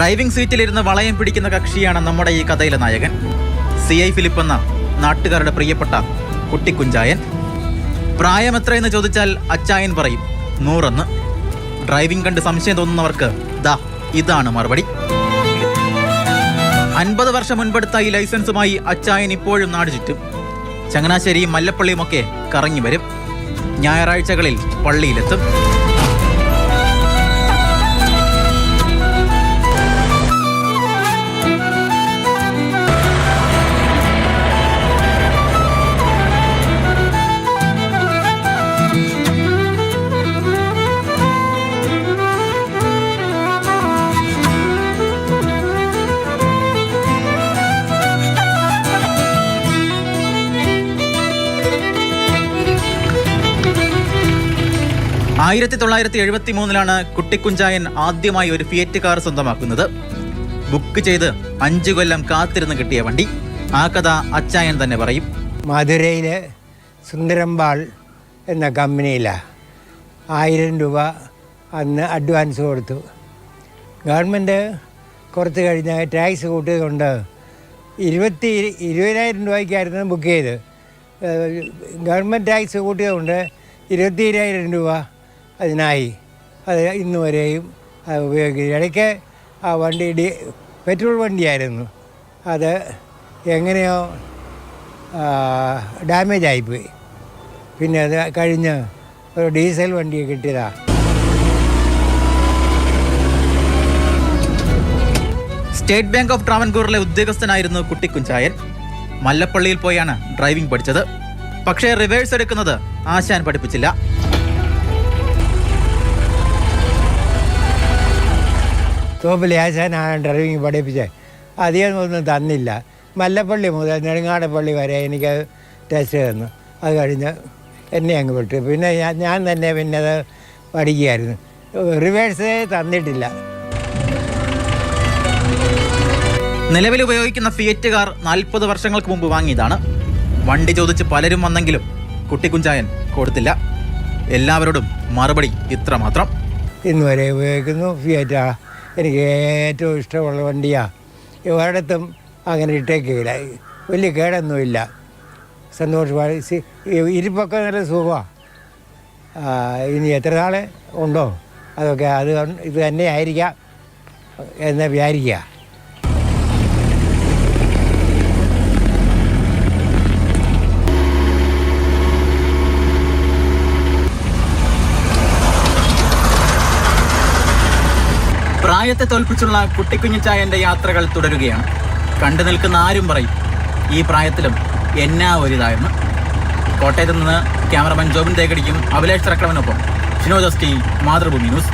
Driving സീറ്റിലിരുന്ന് വളയം പിടിക്കുന്ന കക്ഷിയാണ് നമ്മുടെ ഈ കഥയിലെ നായകൻ. CI ഫിലിപ്പ് എന്ന നാട്ടുകാരുടെ പ്രിയപ്പെട്ട കുട്ടിക്കുഞ്ചായൻ. പ്രായം എത്രയെന്ന് ചോദിച്ചാൽ അച്ചായൻ പറയും 100. ഡ്രൈവിംഗ് കണ്ട് സംശയം തോന്നുന്നവർക്ക് ഇതാണ് മറുപടി. 50 വർഷം മുൻപെടുത്ത ഈ ലൈസൻസുമായി അച്ചായൻ ഇപ്പോഴും നാട് ചുറ്റും. ചങ്ങനാശ്ശേരിയും മല്ലപ്പള്ളിയുമൊക്കെ കറങ്ങി വരും. ഞായറാഴ്ചകളിൽ പള്ളിയിലെത്തും. – 1973 കുട്ടിക്കുഞ്ചായൻ ആദ്യമായി ഒരു ഫിയറ്റ് കാർ സ്വന്തമാക്കുന്നത്. ബുക്ക് ചെയ്ത് 5 കൊല്ലം കാത്തിരുന്ന് കിട്ടിയ വണ്ടി. ആ കഥ അച്ചായൻ തന്നെ പറയും. മധുരയിലെ സുന്ദരമ്പാൾ എന്ന കമ്പനിയിലാണ് 1000 രൂപ അന്ന് അഡ്വാൻസ് കൊടുത്തു. ഗവൺമെൻറ് കുറച്ച് കഴിഞ്ഞ് ടാക്സ് കൂട്ടിയതുകൊണ്ട് 20,000 രൂപയ്ക്കായിരുന്നു ബുക്ക് ചെയ്ത്. ഗവൺമെൻറ് ടാക്സ് കൂട്ടിയതുകൊണ്ട് 22,000 രൂപ അതിനായി. അത് ഇന്ന് വരെയും ഉപയോഗിക്കും. ഇടയ്ക്ക് ആ വണ്ടി പെട്രോൾ വണ്ടിയായിരുന്നു. അത് എങ്ങനെയോ ഡാമേജ് ആയിപ്പോയി. പിന്നെ അത് കഴിഞ്ഞ് ഒരു ഡീസൽ വണ്ടി കിട്ടിയതാണ്. സ്റ്റേറ്റ് ബാങ്ക് ഓഫ് ട്രാവൻകൂറിലെ ഉദ്യോഗസ്ഥനായിരുന്നു കുട്ടിക്കുഞ്ചായൻ. മല്ലപ്പള്ളിയിൽ പോയാണ് ഡ്രൈവിംഗ് പഠിച്ചത്. പക്ഷേ റിവേഴ്സ് എടുക്കുന്നത് ആശാൻ പഠിപ്പിച്ചില്ല. തോപ്പിലെ ആശാനാണ് ഡ്രൈവിംഗ് പഠിപ്പിച്ചത്. അധികം ഒന്നും തന്നില്ല. മല്ലപ്പള്ളി മുതൽ നെടുങ്ങാടപ്പള്ളി വരെ എനിക്ക് ടെസ്റ്റ് തന്നു. അത് കഴിഞ്ഞ് എന്നെ അങ്ങ് വിട്ടു. പിന്നെ ഞാൻ തന്നെ പിന്നെ അത് പഠിക്കുകയായിരുന്നു. റിവേഴ്സേ തന്നിട്ടില്ല. നിലവിൽ ഉപയോഗിക്കുന്ന ഫിയറ്റ് കാർ 40 വർഷങ്ങൾക്ക് മുമ്പ് വാങ്ങിയതാണ്. വണ്ടി ചോദിച്ച് പലരും വന്നെങ്കിലും കുട്ടിക്കുഞ്ചായൻ കൊടുത്തില്ല. എല്ലാവരോടും മറുപടി ഇത്ര മാത്രം: ഇന്ന് വരെ ഉപയോഗിക്കുന്നു. ഫിയറ്റാ എനിക്ക് ഏറ്റവും ഇഷ്ടമുള്ള വണ്ടിയാണ്. ഒരിടത്തും അങ്ങനെ ഇട്ടേക്കില്ല. വലിയ കേടൊന്നുമില്ല. സന്തോഷമായി. ഇരിപ്പൊക്കെ നല്ല സുഖമാണ്. ഇനി എത്ര നാൾ ഉണ്ടോ അതൊക്കെ ഇത് തന്നെ ആയിരിക്കാം എന്ന് വിചാരിക്കുക. പ്രായത്തെ തോൽപ്പിച്ചുള്ള കുട്ടിക്കുഞ്ഞിച്ചായൻ്റെ യാത്രകൾ തുടരുകയാണ്. കണ്ടു നിൽക്കുന്ന ആരും പറയും ഈ പ്രായത്തിലും എന്നാ ഒരിതായെന്ന്. കോട്ടയത്ത് നിന്ന് ക്യാമറമാൻ ജോബിൻ തേക്കടിക്കും അഭിലാഷ് തറക്കളവനൊപ്പം ഷിനോജസ്റ്റി, മാതൃഭൂമി ന്യൂസ്.